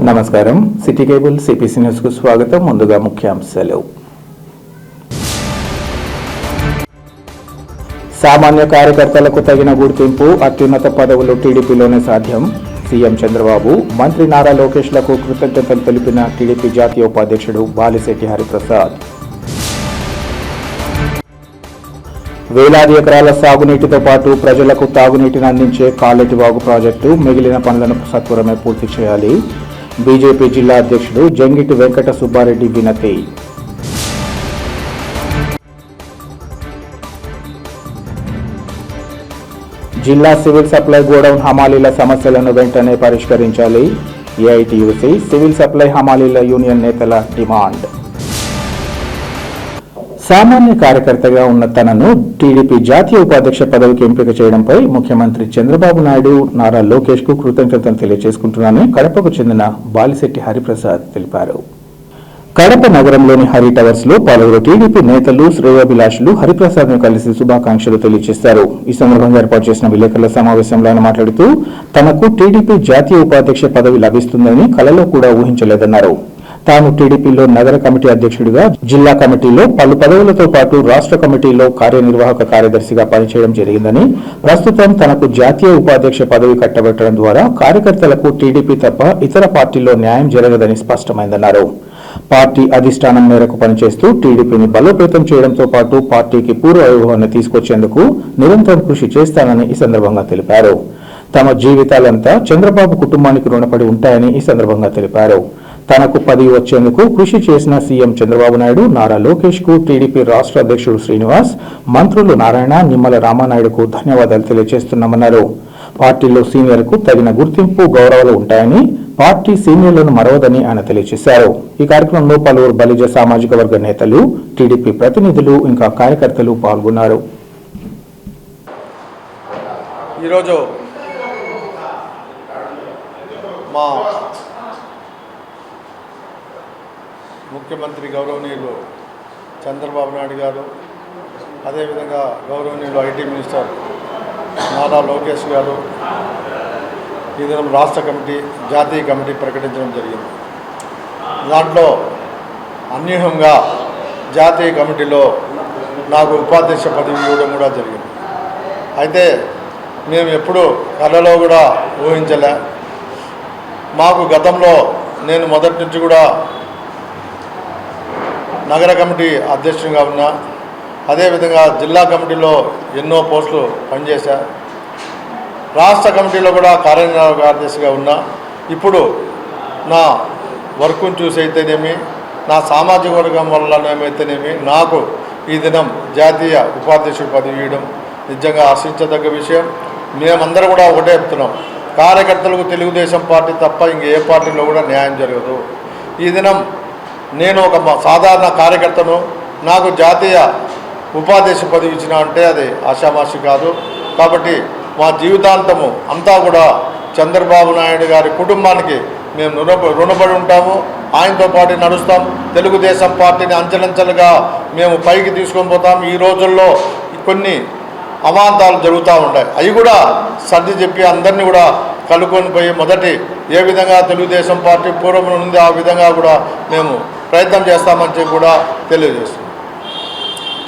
నమస్కారం. City cable CPC news కు స్వాగతం. ముందుగా ముఖ్యాంశాలు. సామాన్య కార్యకర్తలకు తగిన గుర్తింపు, అత్యున్నత పదవులు టీడీపీలోనే సాధ్యం. సీఎం చంద్రబాబు, మంత్రి నారా లోకేష్లకు కృతజ్ఞతలు తెలిపిన టీడీపీ జాతీయ ఉపాధ్యక్షుడు బాలిశెట్టి హరిప్రసాద్. వేలాది ఎకరాల సాగునీటితో పాటు ప్రజలకు తాగునీటిని అందించే కాలెటి వాగు ప్రాజెక్టు మిగిలిన పనులను సత్వరమే పూర్తి చేయాలి. బీజేపీ జిల్లా అధ్యక్షుడు జంగిటి వెంకట సుబ్బారెడ్డి వినతి. జిల్లా సివిల్ సప్లై గోడౌన్ హమాలీల సమస్యలను వెంటనే పరిష్కరించాలి. ఏఐటీయూసీ సివిల్ సప్లై హమాలీల యూనియన్ నేతల డిమాండ్. సామాన్య కార్యకర్తగా ఉన్న తనను టీడీపీ జాతీయ ఉపాధ్యక్ష పదవికి ఎంపిక చేయడంపై ముఖ్యమంత్రి చంద్రబాబు నాయుడు, నారా లోకేష్ కు కృతజ్ఞతలు తెలియజేసుకుంటున్నానని కడపకు చెందిన బాలిశెట్టి హరిప్రసాద్ తెలిపారు. కడప నగరంలోని హరి టవర్స్ లో పలువురు టీడీపీ నేతలు, శ్రేయోభిలాషులు హరిప్రసాద్ ను కలిసి శుభాకాంక్షలు తెలియజేశారు. ఈ సందర్భంగా ఏర్పాటు చేసిన విలేకరుల సమావేశంలో ఆయన మాట్లాడుతూ తనకు టీడీపీ జాతీయ ఉపాధ్యక్ష పదవి లభిస్తుందని కలలో కూడా ఊహించలేదన్నారు. తాను టీడీపీలో నగర కమిటీ అధ్యక్షుడిగా, జిల్లా కమిటీలో పలు పదవులతో పాటు రాష్ట్ర కమిటీలో కార్యనిర్వాహక కార్యదర్శిగా పనిచేయడం జరిగిందని, ప్రస్తుతం తనకు జాతీయ ఉపాధ్యక్ష పదవి కట్టబెట్టడం ద్వారా కార్యకర్తలకు టీడీపీ తప్ప ఇతర పార్టీల్లో న్యాయం జరగదని స్పష్టమైందన్నారు. పార్టీ అధిష్టానం మేరకు పనిచేస్తూ టీడీపీని బలోపేతం చేయడంతో పాటు పార్టీకి పూర్వ వైభవాన్ని తీసుకొచ్చేందుకు నిరంతరం కృషి చేస్తానని ఈ సందర్భంగా తెలిపారు. తమ జీవితాలంతా చంద్రబాబు కుటుంబానికి రుణపడి ఉంటాయని ఈ సందర్భంగా తెలిపారు. తనకు పదవి వచ్చేందుకు కృషి చేసిన సీఎం చంద్రబాబు నాయుడు, నారా లోకేష్ కు, టీడీపీ రాష్ట్ర అధ్యక్షుడు శ్రీనివాస్, మంత్రులు నారాయణ, నిమ్మల రామానాయుడుకు ధన్యవాదాలు తెలియజేస్తున్నామన్నారు. పార్టీలో సీనియర్కు తగిన గుర్తింపు, గౌరవాలు ఉంటాయని, పార్టీ సీనియర్లను మరవదని ఆయన తెలియజేశారు. ఈ కార్యక్రమంలో పలువురు బలిజ సామాజిక వర్గ నేతలు, టీడీపీ ప్రతినిధులు, ఇంకా కార్యకర్తలు పాల్గొన్నారు. ఈరోజు మా ముఖ్యమంత్రి గౌరవనీయులు చంద్రబాబు నాయుడు గారు, అదేవిధంగా గౌరవనీయులు ఐటీ మినిస్టర్ నారా లోకేష్ గారు ఈ దినం రాష్ట్ర కమిటీ, జాతీయ కమిటీ ప్రకటించడం జరిగింది. దాంట్లో అన్యూహంగా జాతీయ కమిటీలో నాకు ఉపాధ్యక్ష పదవి ఇవ్వడం కూడా జరిగింది. అయితే మేము ఎప్పుడూ కళలో కూడా ఊహించలే. మాకు గతంలో నేను మొదటి నుంచి కూడా నగర కమిటీ అధ్యక్షునిగా ఉన్నా, అదేవిధంగా జిల్లా కమిటీలో ఎన్నో పోస్టులు పనిచేశా, రాష్ట్ర కమిటీలో కూడా కార్యనిర్వాహక కార్యదర్శిగా ఉన్నా. ఇప్పుడు నా వర్క్ను చూసి అయితేనేమి, నా సామాజిక వర్గం వల్లనేమైతేనేమి నాకు ఈ దినం జాతీయ ఉపాధ్యక్షుడి పదవి ఇవ్వడం నిజంగా హర్షించదగ్గ విషయం. మేమందరం కూడా ఒకటే చెప్తున్నాం, కార్యకర్తలకు తెలుగుదేశం పార్టీ తప్ప ఇంకే పార్టీలో కూడా న్యాయం జరగదు. ఈ దినం నేను ఒక సాధారణ కార్యకర్తను, నాకు జాతీయ ఉపాధ్యక్ష పదవి ఇచ్చిన అంటే అది ఆషామాషి కాదు. కాబట్టి మా జీవితాంతము అంతా కూడా చంద్రబాబు నాయుడు గారి కుటుంబానికి మేము రుణపడి ఉంటాము. ఆయనతో పాటు నడుస్తాం. తెలుగుదేశం పార్టీని అంచెలంచెలుగా మేము పైకి తీసుకొని పోతాం. ఈ రోజుల్లో కొన్ని అవాంతాలు జరుగుతూ ఉంటాయి, అవి కూడా సర్ది చెప్పి అందరినీ కూడా కలుపుకొని పోయి మొదటి ఏ విధంగా తెలుగుదేశం పార్టీ పూర్వం ఉంది ఆ విధంగా కూడా మేము ప్రయత్నం చేస్తామని చెప్పి కూడా తెలియజేస్తున్నాం.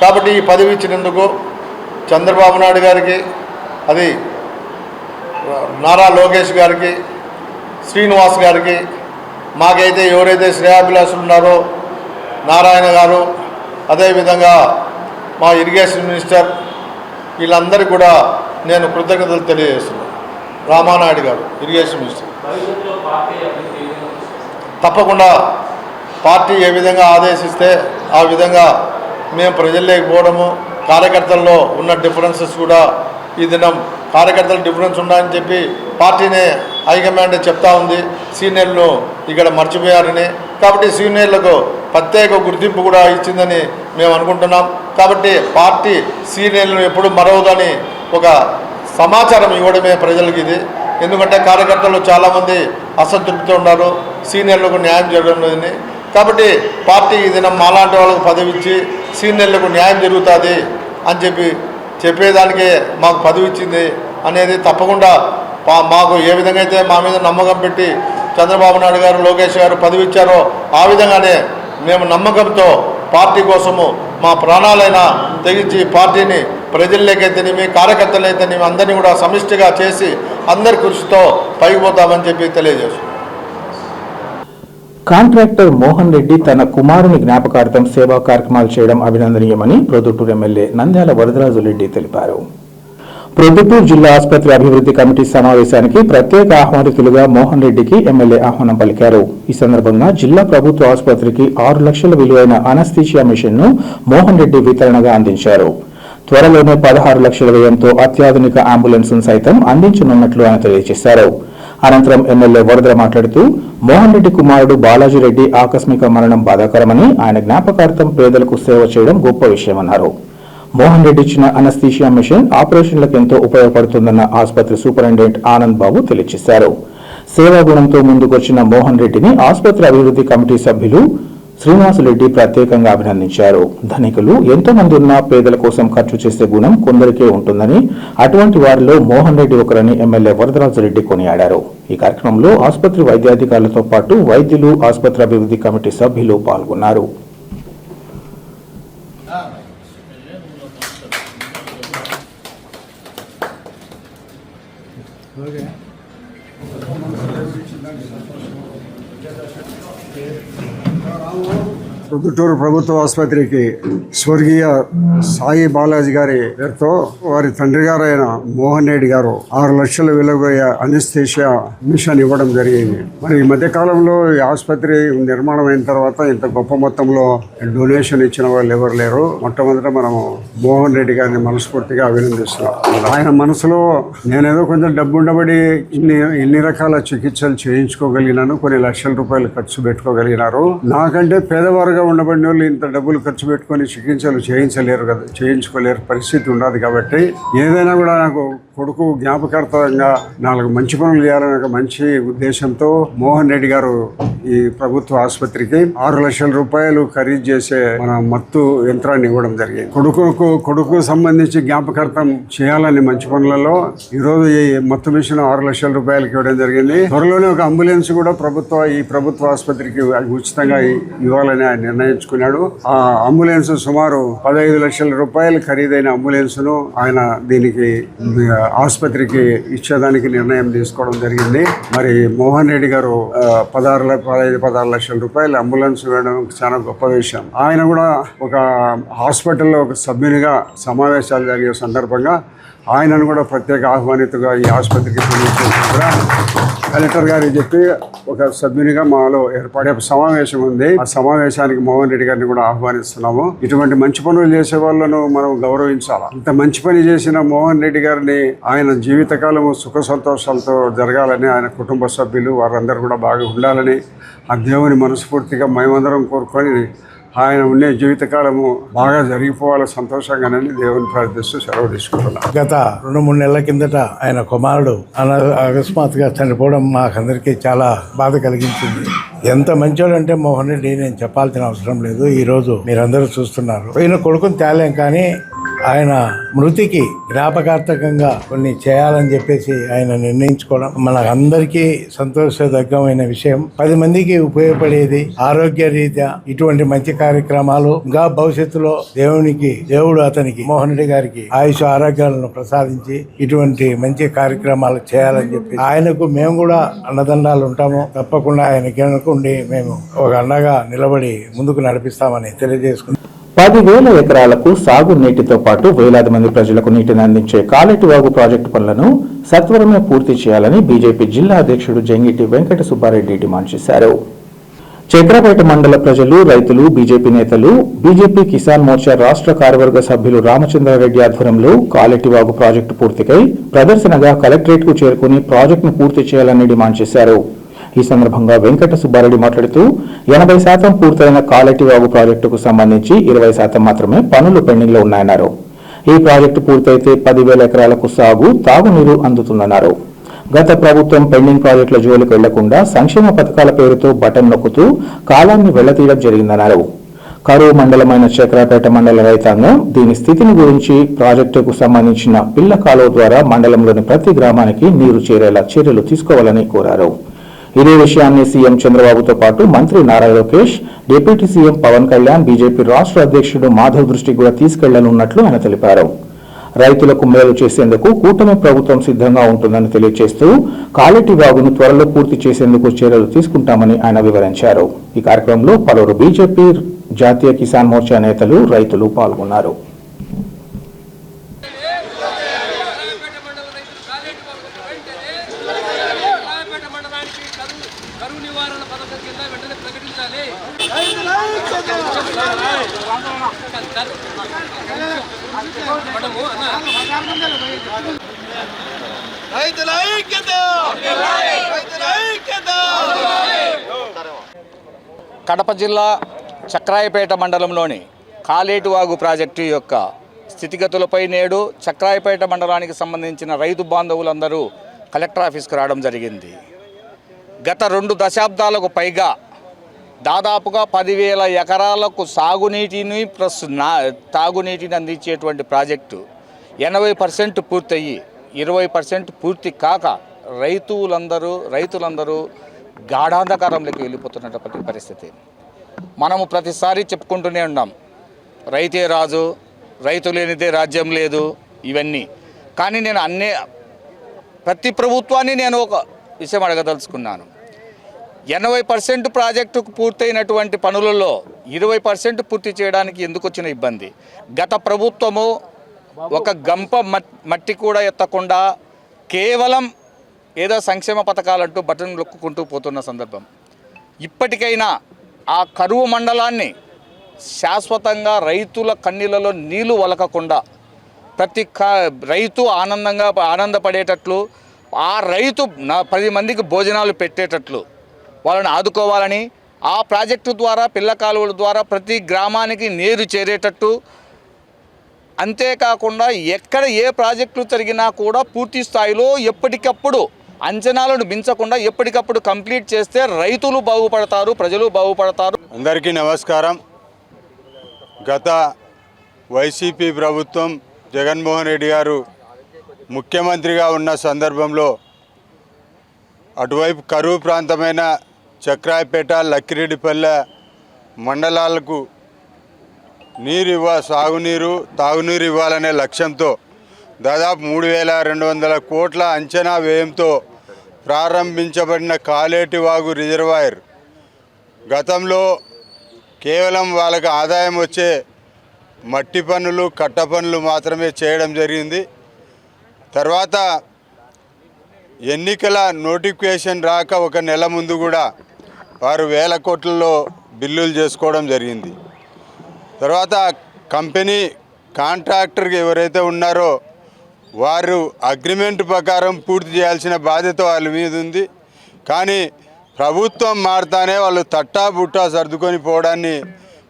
కాబట్టి ఈ పదవి ఇచ్చినందుకు చంద్రబాబు నాయుడు గారికి, అది నారా లోకేష్ గారికి, శ్రీనివాస్ గారికి, మాకైతే ఎవరైతే శ్రేయాభిలాషులు ఉన్నారో నారాయణ గారు, అదేవిధంగా మా ఇరిగేషన్ మినిస్టర్, వీళ్ళందరికీ కూడా నేను కృతజ్ఞతలు తెలియజేస్తున్నాను. రామానాయుడు గారు ఇరిగేషన్ మినిస్టర్ తప్పకుండా పార్టీ ఏ విధంగా ఆదేశిస్తే ఆ విధంగా మేము ప్రజల్లోకి పోవడము, కార్యకర్తల్లో ఉన్న డిఫరెన్సెస్ కూడా ఈ దినం కార్యకర్తలు డిఫరెన్స్ ఉన్నాయని చెప్పి పార్టీనే హైకమాండ్ చెప్తా ఉంది. సీనియర్లు ఇక్కడ మర్చిపోయారని, కాబట్టి సీనియర్లకు ప్రత్యేక గుర్తింపు కూడా ఇచ్చిందని మేము అనుకుంటున్నాం. కాబట్టి పార్టీ సీనియర్లను ఎప్పుడు మరవదని ఒక సమాచారం ఇవ్వడమే ప్రజలకు ఇది. ఎందుకంటే కార్యకర్తలు చాలామంది అసంతృప్తితో ఉన్నారు, సీనియర్లకు న్యాయం జరగడం లేదని. కాబట్టి పార్టీ ఈ దినం మాలాంటి వాళ్ళకు పదవి ఇచ్చి సీనియర్లకు న్యాయం జరుగుతుంది అని చెప్పేదానికే మాకు పదవి ఇచ్చింది అనేది తప్పకుండా మాకు ఏ విధంగా అయితే మా మీద నమ్మకం పెట్టి చంద్రబాబు నాయుడు గారు, లోకేష్ గారు పదవి ఇచ్చారో ఆ విధంగానే మేము నమ్మకంతో పార్టీ కోసము మా ప్రాణాలైనా తెగించి పార్టీని ప్రజల్లోకైతేనేమి, కార్యకర్తలైతేనేమి అందరినీ కూడా సమిష్టిగా చేసి అందరి కృషితో పైకి పోతామని చెప్పి తెలియజేస్తున్నాం. కాంట్రాక్టర్ మోహన్ రెడ్డి తన కుమారుని జ్ఞాపకార్థం సేవా కార్యక్రమాలు చేయడం అభినందనీయమని ప్రొద్దుటూరు ఎమ్మెల్యే నంద్యాల వరదరాజు రెడ్డి తెలిపారు. ప్రొద్దుటూరు జిల్లా ఆసుపత్రి అభివృద్ధి కమిటీ సమావేశానికి ప్రత్యేక ఆహ్వానితులుగా మోహన్ రెడ్డికి ఎమ్మెల్యే ఆహ్వానం పలికారు. ఈ సందర్భంగా జిల్లా ప్రభుత్వ ఆసుపత్రికి 6 లక్షల విలువైన అనస్థీషియా మిషన్ ను మోహన్ రెడ్డి వితరణగా అందించారు. త్వరలోనే 16 లక్షల వ్యయంతో అత్యాధునిక అంబులెన్స్ ను సైతం అందించనున్నట్లు ఆయన తెలియజేశారు. అనంతరం ఎమ్మెల్యే వరదర మాట్లాడుతూ మోహన్ రెడ్డి కుమారుడు బాలాజీ రెడ్డి ఆకస్మిక మరణం బాధాకరమని, ఆయన జ్ఞాపకార్థం పేదలకు సేవ చేయడం గొప్ప విషయమన్నారు. మోహన్ రెడ్డి ఇచ్చిన అనస్థీషియా మిషన్ ఆపరేషన్లకు ఎంతో ఉపయోగపడుతుందన్న ఆసుపత్రి సూపరింటెండెంట్ ఆనంద్ బాబు తెలియజేశారు. సేవా గుణంతో ముందుకొచ్చిన మోహన్ రెడ్డిని ఆసుపత్రి అభివృద్ధి కమిటీ సభ్యులు శ్రీనివాసులరెడ్డి ప్రత్యేకంగా అభినందించారు. ధనికులు ఎంతో మంది ఉన్నా పేదల కోసం ఖర్చు చేసే గుణం కొందరికే ఉంటుందని, అటువంటి వారిలో మోహన్ రెడ్డి ఒకరని ఎమ్మెల్యే వరదరాజు రెడ్డి కొనియాడారు. ఈ కార్యక్రమంలో ఆసుపత్రి వైద్యాధికారులతో పాటు వైద్యులు, ఆసుపత్రి అభివృద్ధి కమిటీ సభ్యులు పాల్గొన్నారు. ప్రొద్దుటూరు ప్రభుత్వ ఆసుపత్రికి స్వర్గీయ సాయి బాలాజీ గారి పేరుతో వారి తండ్రి గారైన మోహన్ రెడ్డి గారు 6 లక్షల విలువైన అనస్థీషియా మిషన్ ఇవ్వడం జరిగింది. మరి ఈ మధ్య కాలంలో ఈ ఆసుపత్రి నిర్మాణం అయిన తర్వాత ఇంత గొప్ప మొత్తంలో డొనేషన్ ఇచ్చిన వాళ్ళు ఎవరు లేరు. మొట్టమొదట మనము మోహన్ రెడ్డి గారిని మనస్ఫూర్తిగా అభినందిస్తున్నాం. ఆయన మనసులో నేనేదో కొంచెం డబ్బు ఉండబడి ఇన్ని రకాల చికిత్సలు చేయించుకోగలిగినాను, కొన్ని లక్షల రూపాయలు ఖర్చు పెట్టుకోగలిగినారు. నాకంటే పేదవారుగా ఉండబడిన వాళ్ళు ఇంత డబ్బులు ఖర్చు పెట్టుకొని చికిత్సలు చేయించుకోలేరు పరిస్థితి ఉండదు. కాబట్టి ఏదైనా కూడా నాకు కొడుకు జ్ఞాపకార్థంగా 4 మంచి పనులు చేయాలనే ఒక మంచి ఉద్దేశంతో మోహన్ రెడ్డి గారు ఈ ప్రభుత్వ ఆసుపత్రికి 6 లక్షల రూపాయలు ఖరీదు చేసే మన మత్తు యంత్రాన్ని ఇవ్వడం జరిగింది. కొడుకు సంబంధించి జ్ఞాపకార్థం చేయాలని మంచి పనులలో ఈరోజు ఈ మత్తు మిషన్ 6 లక్షల రూపాయలకి ఇవ్వడం జరిగింది. త్వరలోనే ఒక అంబులెన్స్ కూడా ఈ ప్రభుత్వ ఆసుపత్రికి ఉచితంగా ఇవ్వాలని ఆయన నిర్ణయించుకున్నాడు. ఆ అంబులెన్స్ సుమారు 15 లక్షల రూపాయలు ఖరీదైన అంబులెన్స్ ను ఆయన దీనికి ఆసుపత్రికి ఇచ్చేదానికి నిర్ణయం తీసుకోవడం జరిగింది. మరి మోహన్ రెడ్డి గారు 16 లక్షల రూపాయలు అంబులెన్స్ వేయడం చాలా గొప్ప విషయం. ఆయన కూడా ఒక హాస్పిటల్లో ఒక సభ్యునిగా సమావేశాలు జరిగే సందర్భంగా ఆయనను కూడా ప్రత్యేక ఆహ్వానితుగా ఈ ఆసుపత్రికి కూడా కలెక్టర్ గారికి చెప్పి ఒక సభ్యునిగా మాలో ఏర్పడే సమావేశం ఉంది. ఆ సమావేశానికి మోహన్ రెడ్డి గారిని కూడా ఆహ్వానిస్తున్నాము. ఇటువంటి మంచి పనులు చేసే వాళ్ళను మనం గౌరవించాలి. ఇంత మంచి పని చేసిన మోహన్ రెడ్డి గారిని ఆయన జీవితకాలము సుఖ సంతోషాలతో జరగాలని, ఆయన కుటుంబ సభ్యులు వారందరూ కూడా బాగా ఉండాలని ఆ దేవుని మనస్ఫూర్తిగా మేమందరం కోరుకొని ఆయన ఉండే జీవితకాలము బాగా జరిగిపోవాలి సంతోషంగానని దేవుని ప్రార్థిస్తూ సెలవు తీసుకుంటున్నాం. గత 2-3 నెలల కిందట ఆయన కుమారుడు అకస్మాత్తుగా చనిపోవడం మాకందరికీ చాలా బాధ కలిగించింది. ఎంత మంచోడు అంటే మోహన్ రెడ్డి నేను చెప్పాల్సిన అవసరం లేదు. ఈ రోజు మీరందరూ చూస్తున్నారు. ఈయన కొడుకుని తేలేం, కానీ ఆయన మృతికి జ్ఞాపకార్థకంగా కొన్ని చేయాలని చెప్పేసి ఆయన నిర్ణయించుకోవడం మనకందరికీ సంతోషదగ్గమైన విషయం. 10 మందికి ఉపయోగపడేది. ఆరోగ్య రీత్యా ఇటువంటి మంచి కార్యక్రమాలు ఇంకా భవిష్యత్తులో దేవుడు అతనికి మోహన్ రెడ్డి గారికి ఆయుష్ ఆరోగ్యాలను ప్రసాదించి ఇటువంటి మంచి కార్యక్రమాలు చేయాలని చెప్పి ఆయనకు మేము కూడా అన్నదండాలు ఉంటాము. తప్పకుండా ఆయనకి అనుకుండి మేము ఒక అండగా నిలబడి ముందుకు నడిపిస్తామని తెలియజేసుకుంటాం. 10,000 ఎకరాలకు సాగు నీటితో పాటు వేలాది మంది ప్రజలకు నీటిని అందించే కాలేటివాగు ప్రాజెక్టు పనులను సత్వరమే పూర్తి చేయాలని బీజేపీ జిల్లా అధ్యక్షుడు జంగిటి వెంకట సుబ్బారెడ్డి డిమాండ్ చేశారు. చక్రపేట మండల ప్రజలు, రైతులు, బీజేపీ నేతలు, బీజేపీ కిసాన్ మోర్చా రాష్ట్ర కార్యవర్గ సభ్యులు రామచంద్రారెడ్డి ఆధ్వర్యంలో కాలేటివాగు ప్రాజెక్టు పూర్తికై ప్రదర్శనగా కలెక్టరేట్కు చేరుకుని ప్రాజెక్టును పూర్తి చేయాలని డిమాండ్ చేశారు. ఈ సందర్భంగా వెంకట సుబ్బారెడ్డి మాట్లాడుతూ 80% పూర్తయిన కాలేటివాగు ప్రాజెక్టుకు సంబంధించి 20% మాత్రమే పనులు పెండింగ్ లో ఉన్నాయన్నారు. ఈ ప్రాజెక్టు పూర్తయితే 10,000 ఎకరాలకు సాగు, తాగునీరు అందుతుందన్నారు. గత ప్రభుత్వం పెండింగ్ ప్రాజెక్టుల జోలికి వెళ్లకుండా సంక్షేమ పథకాల పేరుతో బటన్ నొక్కుతూ కాలాన్ని వెళ్లతీయడం జరిగిందన్నారు. కరువు మండలమైన చక్రాపేట మండల రైతాంగం దీని స్థితిని గురించి ప్రాజెక్టుకు సంబంధించిన పిల్ల కాలువ ద్వారా మండలంలోని ప్రతి గ్రామానికి నీరు చేరేలా చర్యలు తీసుకోవాలని కోరారు. ఇదే విషయాన్ని సీఎం చంద్రబాబుతో పాటు మంత్రి Nara Lokesh, deputy CM Pawan Kalyan, BJP రాష్ట్ర అధ్యక్షుడు మాధవ్ దృష్టికి కూడా తీసుకెళ్లనున్నట్లు ఆయన తెలిపారు. రైతులకు మేలు చేసేందుకు కూటమి ప్రభుత్వం సిద్ధంగా ఉంటుందని తెలియజేస్తూ కాలేటి వాగును త్వరలో పూర్తి చేసేందుకు చర్యలు తీసుకుంటామని ఆయన వివరించారు. ఈ కార్యక్రమంలో పలువురు బీజేపీ జాతీయ కిసాన్ మోర్చా నేతలు, రైతులు పాల్గొన్నారు. కడప జిల్లా చక్రాయపేట మండలంలోని కాలేటివాగు ప్రాజెక్టు యొక్క స్థితిగతులపై నేడు చక్రాయపేట మండలానికి సంబంధించిన రైతు బాంధవులందరూ కలెక్టర్ ఆఫీస్కి రావడం జరిగింది. గత 2 దశాబ్దాలకు పైగా దాదాపుగా 10,000 ఎకరాలకు సాగునీటిని ప్లస్ తాగునీటిని అందించేటువంటి ప్రాజెక్టు 80% పూర్తయ్యి 20% పూర్తి కాక రైతులందరూ గాఢాంధకారంలోకి వెళ్ళిపోతున్నటువంటి పరిస్థితి. మనము ప్రతిసారి చెప్పుకుంటూనే ఉన్నాం, రైతే రాజు, రైతు లేనిదే రాజ్యం లేదు, ఇవన్నీ. కానీ నేను ప్రతి ప్రభుత్వాన్ని నేను ఒక విషయం అడగదలుచుకున్నాను. 80% ప్రాజెక్టుకు పూర్తయినటువంటి పనులలో 20% పూర్తి చేయడానికి ఎందుకు వచ్చిన ఇబ్బంది? గత ప్రభుత్వము ఒక గంప మట్టి కూడా ఎత్తకుండా కేవలం ఏదో సంక్షేమ పథకాలంటూ బటన్ నొక్కుంటూ పోతున్న సందర్భం. ఇప్పటికైనా ఆ కరువు మండలాన్ని శాశ్వతంగా రైతుల కన్నీళ్ళలో నీళ్లు వలకకుండా ప్రతి రైతు ఆనందపడేటట్లు, ఆ రైతు 10 మందికి భోజనాలు పెట్టేటట్లు వాళ్ళని ఆదుకోవాలని, ఆ ప్రాజెక్టు ద్వారా పిల్ల కాలువల ద్వారా ప్రతి గ్రామానికి నీరు చేరేటట్టు, అంతేకాకుండా ఎక్కడ ఏ ప్రాజెక్టులు జరిగినా కూడా పూర్తి స్థాయిలో ఎప్పటికప్పుడు అంచనాలను మించకుండా ఎప్పటికప్పుడు కంప్లీట్ చేస్తే రైతులు బాగుపడతారు, ప్రజలు బాగుపడతారు. అందరికీ నమస్కారం. గత వైసీపీ ప్రభుత్వం జగన్మోహన్ రెడ్డి గారు ముఖ్యమంత్రిగా ఉన్న సందర్భంలో అటువైపు కరువు ప్రాంతమైన చక్రాయపేట, లక్కిరెడ్డిపల్లె మండలాలకు సాగునీరు, తాగునీరు ఇవ్వాలనే లక్ష్యంతో దాదాపు 3,200 కోట్ల అంచనా వ్యయంతో ప్రారంభించబడిన కాలేటివాగు రిజర్వాయర్ గతంలో కేవలం వాళ్ళకి ఆదాయం వచ్చే మట్టి పనులు, కట్ట పనులు మాత్రమే చేయడం జరిగింది. తర్వాత ఎన్నికల నోటిఫికేషన్ రాక 1 నెల ముందు కూడా వారు 1,000 కోట్లలో బిల్లులు చేసుకోవడం జరిగింది. తర్వాత కంపెనీ కాంట్రాక్టర్కి ఎవరైతే ఉన్నారో వారు అగ్రిమెంట్ ప్రకారం పూర్తి చేయాల్సిన బాధ్యత వాళ్ళ మీద ఉంది. కానీ ప్రభుత్వం మారుతానే వాళ్ళు తట్టా బుట్టా సర్దుకొని పోవడాన్ని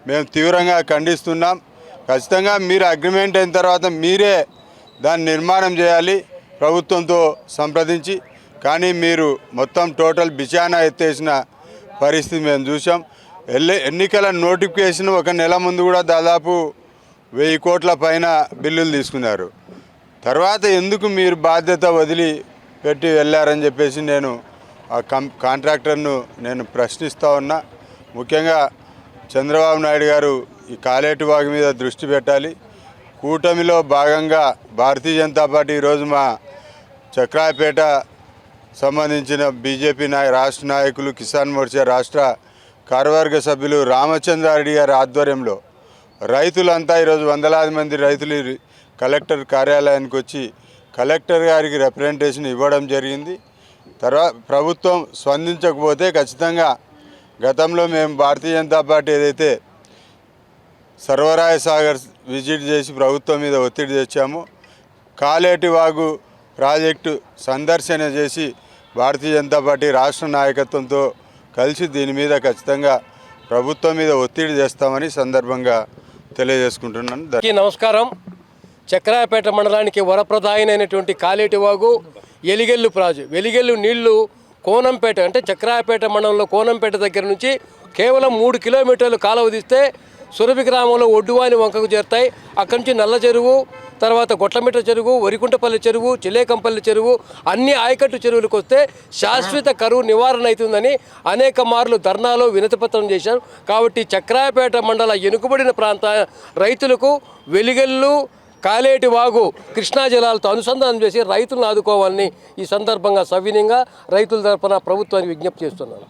మేము తీవ్రంగా ఖండిస్తున్నాం. ఖచ్చితంగా మీరు అగ్రిమెంట్ అయిన తర్వాత మీరే దాన్ని నిర్మాణం చేయాలి ప్రభుత్వంతో సంప్రదించి. కానీ మీరు మొత్తం టోటల్ బిచానా ఎత్తేసిన పరిస్థితి మేము చూసాం. ఎన్నికల నోటిఫికేషన్ 1 నెల ముందు కూడా దాదాపు 1000 కోట్ల పైన బిల్లులు తీసుకున్నారు. తర్వాత ఎందుకు మీరు బాధ్యత వదిలి పెట్టి వెళ్ళారని చెప్పేసి నేను ఆ కాంట్రాక్టర్ను నేను ప్రశ్నిస్తూ ఉన్నా. ముఖ్యంగా చంద్రబాబు నాయుడు గారు ఈ కాలేటివాగు మీద దృష్టి పెట్టాలి. కూటమిలో భాగంగా భారతీయ జనతా పార్టీ ఈరోజు మా చక్రాయపేట సంబంధించిన బీజేపీ రాష్ట్ర నాయకులు, కిసాన్ మోర్చా రాష్ట్ర కార్యవర్గ సభ్యులు రామచంద్రారెడ్డి గారి ఆధ్వర్యంలో రైతులంతా ఈరోజు వందలాది మంది రైతులు కలెక్టర్ కార్యాలయానికి వచ్చి కలెక్టర్ గారికి రిప్రజెంటేషన్ ఇవ్వడం జరిగింది. తర్వాత ప్రభుత్వం స్పందించకపోతే ఖచ్చితంగా గతంలో మేము భారతీయ జనతా పార్టీ ఏదైతే సర్వరాయ సాగర్ విజిట్ చేసి ప్రభుత్వం మీద ఒత్తిడి తెచ్చామో, కాలేటివాగు ప్రాజెక్టు సందర్శన చేసి భారతీయ జనతా పార్టీ రాష్ట్ర నాయకత్వంతో కలిసి దీని మీద ఖచ్చితంగా ప్రభుత్వం మీద ఒత్తిడి చేస్తామని సందర్భంగా తెలియజేసుకుంటున్నాను. నమస్కారం. చక్రాయపేట మండలానికి వరప్రదాయనైనటువంటి కాలేటివాగు వెలిగెల్లు నీళ్లు కోనంపేట అంటే చక్రాయపేట మండలంలో కోనంపేట దగ్గర నుంచి కేవలం 3 కిలోమీటర్లు కాలువ తీస్తే సురభి గ్రామంలో ఒడ్డువాని వంకకు చేరుతాయి. అక్కడి నుంచి నల్ల చెరువు, తర్వాత గొట్లమిట్ట చెరువు, వరికుంటపల్లి చెరువు, చిలేకంపల్లి చెరువు, అన్ని ఆయకట్టు చెరువులకు వస్తే శాశ్వత కరువు నివారణ అవుతుందని అనేక మార్లు ధర్నాలో వినతిపత్రం చేశారు. కాబట్టి చక్రాయపేట మండల వెనుకబడిన ప్రాంత రైతులకు వెలిగెల్లు, కాలేటి వాగు, కృష్ణా జలాలతో అనుసంధానం చేసి రైతులను ఆదుకోవాలని ఈ సందర్భంగా సవినయంగా రైతుల తరపున ప్రభుత్వానికి విజ్ఞప్తి చేస్తున్నాను.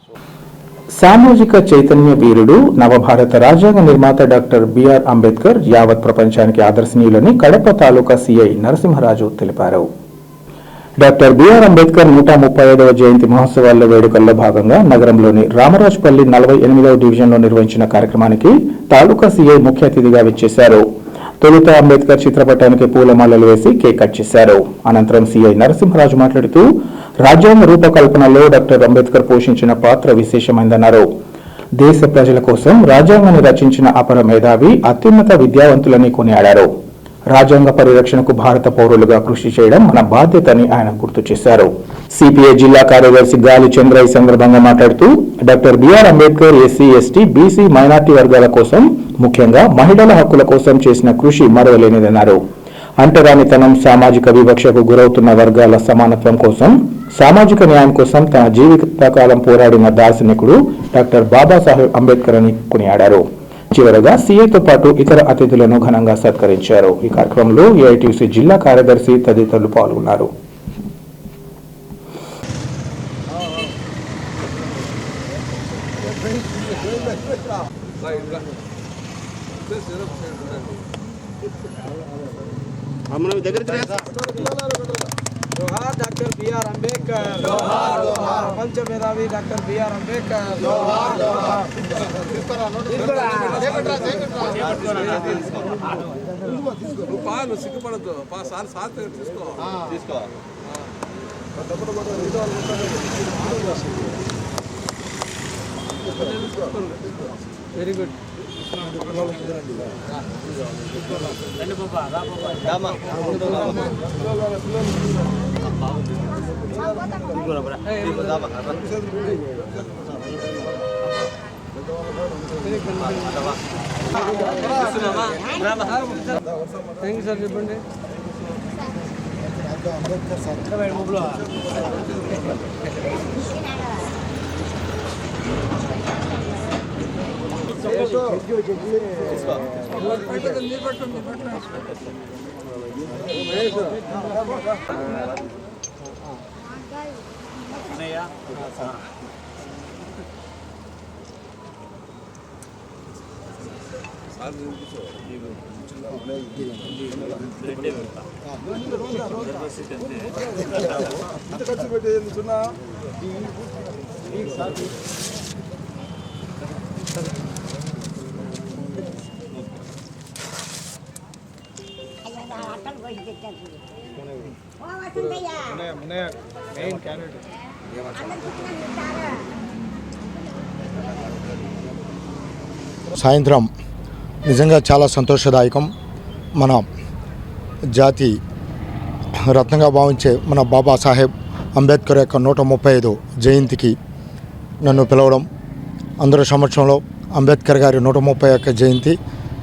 సామాజిక చైతన్య వీరుడు, నవభారత రాజ్యాంగ నిర్మాత డాక్టర్ బిఆర్ అంబేద్కర్ యావత్ ప్రపంచానికి ఆదర్శనీయులని కడప తాలూకా సిఐ నరసింహరాజు తెలిపారు. డాక్టర్ బిఆర్ అంబేద్కర్ 135వ జయంతి మహోత్సవాల్లో వేడుకల్లో భాగంగా నగరంలోని రామరాజుపల్లి 48వ డివిజన్లో నిర్వహించిన కార్యక్రమానికి తాలూకా సిఐ ముఖ్య అతిథిగా విచ్చేశారు. తొలుత అంబేద్కర్ చిత్రపటానికి పూలమాలలు వేసి కేక్ కట్ చేశారు. అనంతరం సిఐ నరసింహరాజు మాట్లాడుతూ రాజ్యాంగ రూపకల్పనలో డాక్టర్ అంబేద్కర్ పోషించిన పాత్ర విశేషమైందన్నారు. దేశ ప్రజల కోసం రాజ్యాంగాన్ని రచించిన అపర మేధావి, అత్యున్నత విద్యావంతులని కొనియాడారు. రాజ్యాంగ పరిరక్షణకు భారత పౌరులుగా కృషి చేయడం మన బాధ్యతని ఆయన గుర్తు చేశారు. సిపిఐ జిల్లా కార్యదర్శి గాలి చంద్ర ఈ సందర్భంగా మాట్లాడుతూ doctor BR Ambedkar SC, ST, BC, minority వర్గాల కోసం, ముఖ్యంగా మహిళల హక్కుల కోసం చేసిన కృషి మరవలేనిదన్నారు. అంటరానితనం, సామాజిక వివక్షకు గురవుతున్న వర్గాల సమానత్వం కోసం, సామాజిక న్యాయం కోసం తన జీవితకాలం పోరాడిన దార్శనికుడు డాక్టర్ బాబాసాహెబ్ అంబేద్కర్ అని కొనియాడారు. చివరగా సీఐతో పాటు ఇతర అతిథులను ఘనంగా సత్కరించారు. ఈ కార్యక్రమంలో ఏఐటీయూసీ జిల్లా కార్యదర్శి తదితరులు పాల్గొన్నారు. जोहार डॉक्टर बीआर अंबेडकर, जोहार जोहार प्रपंच मेधावी डॉक्टर बीआर अंबेडकर, जोहार जोहार సిగ్గుపడద్దు తీసుకో very good. Thank you sir. చెప్పండి. సాయంత్రం నిజంగా చాలా సంతోషదాయకం. మన జాతి రత్నంగా భావించే మన బాబాసాహెబ్ అంబేద్కర్ యొక్క 135 జయంతికి నన్ను పిలవడం, అందరి సమక్షంలో అంబేద్కర్ గారి 131 జయంతి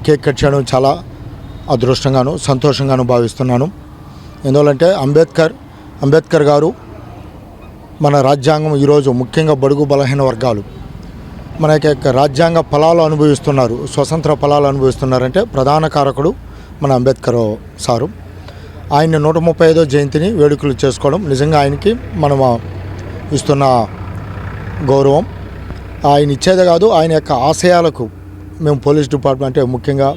కేక్ కట్ చేయడం చాలా అదృష్టంగాను సంతోషంగాను భావిస్తున్నాను. ఎందువల్లంటే అంబేద్కర్ గారు మన రాజ్యాంగం ఈరోజు ముఖ్యంగా బడుగు బలహీన వర్గాలు మన యొక్క రాజ్యాంగ ఫలాలు అనుభవిస్తున్నారు, స్వతంత్ర ఫలాలు అనుభవిస్తున్నారంటే ప్రధాన కారకుడు మన అంబేద్కర్ సారు. ఆయన 135వ జయంతిని వేడుకలు చేసుకోవడం నిజంగా ఆయనకి మనం ఇస్తున్న గౌరవం. ఆయన ఇచ్చేదే కాదు, ఆయన యొక్క ఆశయాలకు మేము పోలీస్ డిపార్ట్మెంట్ అంటే ముఖ్యంగా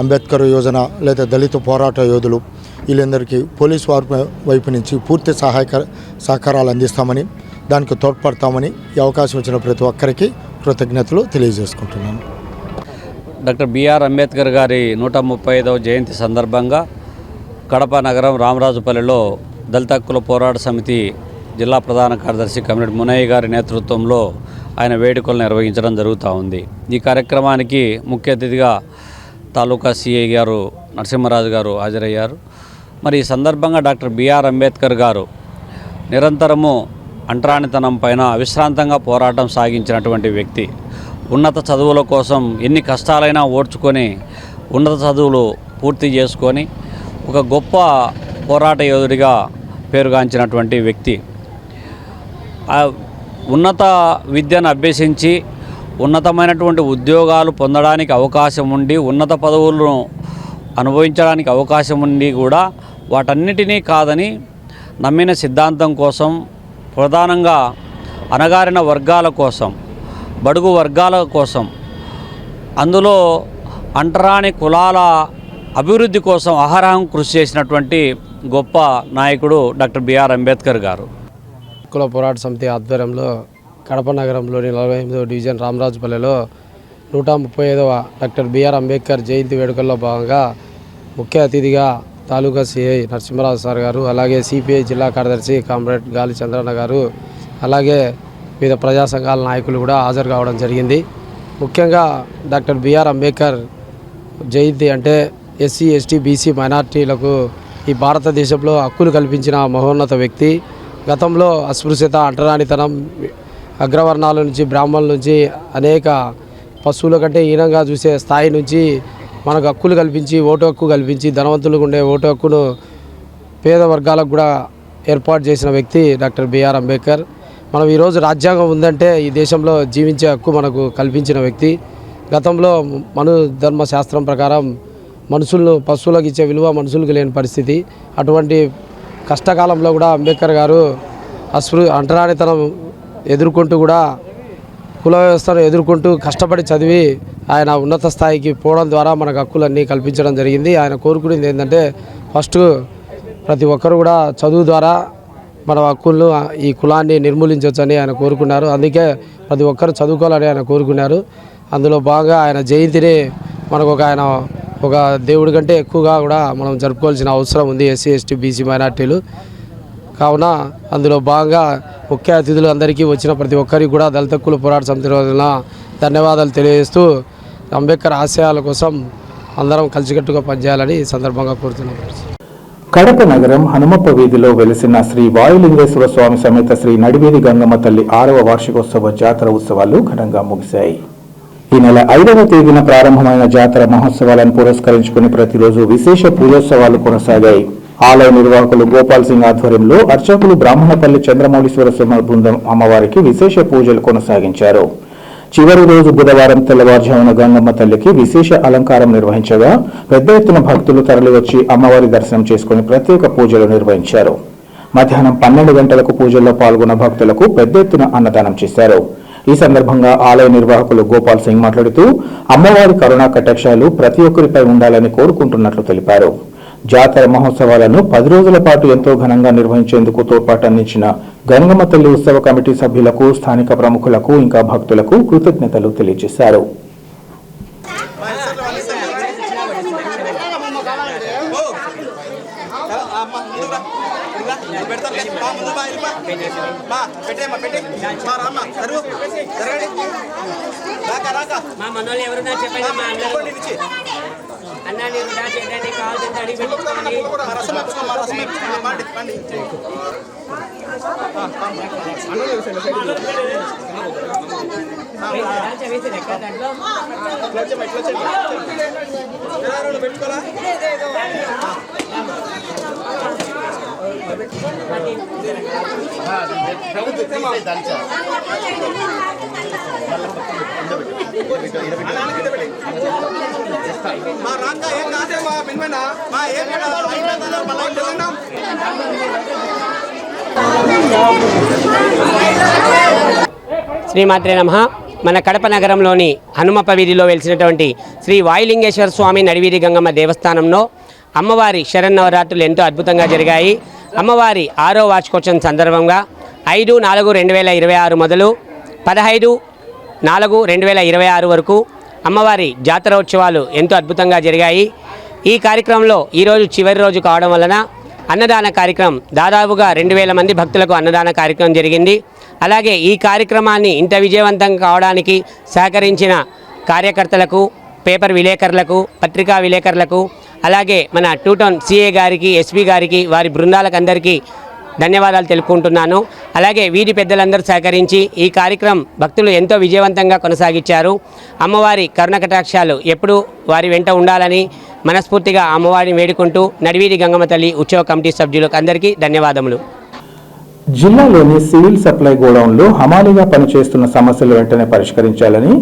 అంబేద్కర్ యోజన లేదా దళిత పోరాట యోధులు వీళ్ళందరికీ పోలీస్ వారి వైపు నుంచి పూర్తి సహకారాలు అందిస్తామని, దానికి తోడ్పడతామని ఈ అవకాశం ఇచ్చిన ప్రతి ఒక్కరికి కృతజ్ఞతలు తెలియజేసుకుంటున్నాను. డాక్టర్ బిఆర్ అంబేద్కర్ గారి 135వ జయంతి సందర్భంగా కడప నగరం రామరాజుపల్లిలో దళిత హక్కుల పోరాట సమితి జిల్లా ప్రధాన కార్యదర్శి కమిరెడ్డి మునయ్య గారి నేతృత్వంలో ఆయన వేడుకలు నిర్వహించడం జరుగుతూ ఉంది. ఈ కార్యక్రమానికి ముఖ్య అతిథిగా తాలూకా సిఐ గారు నరసింహరాజు గారు హాజరయ్యారు. మరి ఈ సందర్భంగా డాక్టర్ బిఆర్ అంబేద్కర్ గారు నిరంతరము అంటరానితనం పైన అవిశ్రాంతంగా పోరాటం సాగించినటువంటి వ్యక్తి. ఉన్నత చదువుల కోసం ఎన్ని కష్టాలైనా ఓర్చుకొని ఉన్నత చదువులు పూర్తి చేసుకొని ఒక గొప్ప పోరాట యోధుడిగా పేరుగాంచినటువంటి వ్యక్తి. ఉన్నత విద్యను అభ్యసించి ఉన్నతమైనటువంటి ఉద్యోగాలు పొందడానికి అవకాశం ఉండి ఉన్నత పదవులను అనుభవించడానికి అవకాశం ఉండి కూడా వాటన్నిటినీ కాదని నమ్మిన సిద్ధాంతం కోసం, ప్రధానంగా అణగారిన వర్గాల కోసం, బడుగు వర్గాల కోసం, అందులో అంటరాని కులాల అభివృద్ధి కోసం అహరహం కృషి చేసినటువంటి గొప్ప నాయకుడు డాక్టర్ బిఆర్ అంబేద్కర్ గారు. కుల పోరాట సమితి ఆధ్వర్యంలో కడప నగరంలోని 48వ డివిజన్ రామరాజుపల్లెలో 135వ డాక్టర్ బిఆర్ అంబేద్కర్ జయంతి వేడుకల్లో భాగంగా ముఖ్య అతిథిగా తాలూకా సిఐ నరసింహరావు సార్ గారు, అలాగే సిపిఐ జిల్లా కార్యదర్శి కామ్రేడ్ గాలి చంద్రన్న గారు, అలాగే వివిధ ప్రజా సంఘాల నాయకులు కూడా హాజరు కావడం జరిగింది. ముఖ్యంగా డాక్టర్ బిఆర్ అంబేద్కర్ జయంతి అంటే ఎస్సీ, ఎస్టీ, బీసీ మైనార్టీలకు ఈ భారతదేశంలో హక్కులు కల్పించిన మహోన్నత వ్యక్తి. గతంలో అస్పృశ్యత, అంటరానితనం, అగ్రవర్ణాల నుంచి, బ్రాహ్మణుల నుంచి అనేక పశువుల కంటే హీనంగా చూసే స్థాయి నుంచి మనకు హక్కులు కల్పించి, ఓటు హక్కు కల్పించి, ధనవంతులకు ఉండే ఓటు హక్కును పేద వర్గాలకు కూడా ఏర్పాటు చేసిన వ్యక్తి డాక్టర్ బిఆర్ అంబేద్కర్. మనం ఈరోజు రాజ్యాంగం ఉందంటే ఈ దేశంలో జీవించే హక్కు మనకు కల్పించిన వ్యక్తి. గతంలో మను ధర్మ శాస్త్రం ప్రకారం మనుషులను పశువులకు ఇచ్చే విలువ మనుషులకు లేని పరిస్థితి. అటువంటి కష్టకాలంలో కూడా అంబేద్కర్ గారు అంటరానితనం ఎదుర్కొంటూ కూడా కుల వ్యవస్థను ఎదుర్కొంటూ కష్టపడి చదివి ఆయన ఉన్నత స్థాయికి పోవడం ద్వారా మనకు హక్కులన్నీ కల్పించడం జరిగింది. ఆయన కోరుకునేది ఏంటంటే ఫస్ట్ ప్రతి ఒక్కరు కూడా చదువు ద్వారా మన హక్కులను, ఈ కులాన్ని నిర్మూలించవచ్చని ఆయన కోరుకున్నారు. అందుకే ప్రతి ఒక్కరు చదువుకోవాలని ఆయన కోరుకున్నారు. అందులో భాగంగా ఆయన జయంతిని మనకు ఆయన ఒక దేవుడి కంటే ఎక్కువగా కూడా మనం జరుపుకోవాల్సిన అవసరం ఉంది ఎస్సీ, ఎస్టీ, బీసీ మైనార్టీలు. కావున అందులో భాగంగా ముఖ్య అతిథులు అందరికీ వచ్చిన ప్రతి ఒక్కరికి కూడా దళిత హక్కుల పోరాట సమితి రోజున ధన్యవాదాలు తెలియజేస్తూ అంబేద్కర్ ఆశయాల కోసం అందరం కలిసికట్టుగా పనిచేయాలని ఈ సందర్భంగా కోరుతున్నాం. కడప నగరం హనుమప్ప వీధిలో వెలిసిన శ్రీ వాయులింగేశ్వర స్వామి సమేత శ్రీ నడివేది గంగమ్మ తల్లి 6వ వార్షికోత్సవ జాతర ఉత్సవాలు ఘనంగా ముగిశాయి. ఈ నెల 5వ తేదీన ప్రారంభమైన జాతర మహోత్సవాలను పురస్కరించుకుని ప్రతిరోజు విశేష పూజోత్సవాలు కొనసాగాయి. ఆలయ నిర్వాహకులు గోపాల్ సింగ్ ఆధ్వర్యంలో అర్చకులు బ్రాహ్మణపల్లి చంద్రమౌళీశ్వర స్వామి బృందం అమ్మవారికి విశేష పూజలు కొనసాగించారు. చివరి రోజు బుధవారం తెల్లవారుజామున గంగమ్మ తల్లికి విశేష అలంకారం నిర్వహించగా పెద్ద ఎత్తున భక్తులు తరలివచ్చి అమ్మవారి దర్శనం చేసుకుని ప్రత్యేక పూజలు నిర్వహించారు. మధ్యాహ్నం 12 గంటలకు పూజల్లో పాల్గొన్న భక్తులకు పెద్ద ఎత్తున అన్నదానం చేశారు. ఈ సందర్భంగా ఆలయ నిర్వాహకులు గోపాల్ సింగ్ మాట్లాడుతూ అమ్మవారి కరుణా కటాక్షాలు ప్రతి ఒక్కరిపై ఉండాలని కోరుకుంటున్నట్లు తెలిపారు. జాతర మహోత్సవాలను 10 రోజుల పాటు ఎంతో ఘనంగా నిర్వహించేందుకు తోడ్పాటు అందించిన గంగమ్మ తల్లి ఉత్సవ కమిటీ సభ్యులకు, స్థానిక ప్రముఖులకు, ఇంకా భక్తులకు కృతజ్ఞతలు తెలియజేశారు. శ్రీమాత్రే నమః. మన కడప నగరంలోని హనుమప్ప వీధిలో వెలిసినటువంటి శ్రీ వాయులింగేశ్వర స్వామి నడివీధి గంగమ్మ దేవస్థానంలో అమ్మవారి శరన్నవరాత్రులు ఎంతో అద్భుతంగా జరిగాయి. అమ్మవారి 6వ వార్షికోత్సవం సందర్భంగా 5/4/2026 మొదలు 15/4/2026 వరకు అమ్మవారి జాతర ఉత్సవాలు ఎంతో అద్భుతంగా జరిగాయి. ఈ కార్యక్రమంలో ఈరోజు చివరి రోజు కావడం వలన అన్నదాన కార్యక్రమం దాదాపుగా 2000 మంది భక్తులకు అన్నదాన కార్యక్రమం జరిగింది. అలాగే ఈ కార్యక్రమాన్ని ఇంత విజయవంతం కావడానికి సహకరించిన కార్యకర్తలకు, పేపర్ విలేకరులకు, పత్రికా విలేకరులకు, అలాగే మన 2 టౌన్ సిఏ గారికి, ఎస్పీ గారికి, వారి బృందాలకు అందరికీ ధన్యవాదాలు తెలుపుకుంటున్నాను. అలాగే వీరి పెద్దలందరూ సహకరించి ఈ కార్యక్రమం భక్తులు ఎంతో విజయవంతంగా కొనసాగించారు. అమ్మవారి కరుణ కటాక్షాలు ఎప్పుడూ వారి వెంట ఉండాలని మనస్ఫూర్తిగా అమ్మవారిని వేడుకుంటూ నడివీధి గంగమ్మ తల్లి ఉత్సవ కమిటీ సభ్యులకు అందరికీ ధన్యవాదములు. జిల్లాలోని సివిల్ సప్లై గోడౌన్లో హమాలీగా పనిచేస్తున్న సమస్యలు వెంటనే పరిష్కరించాలని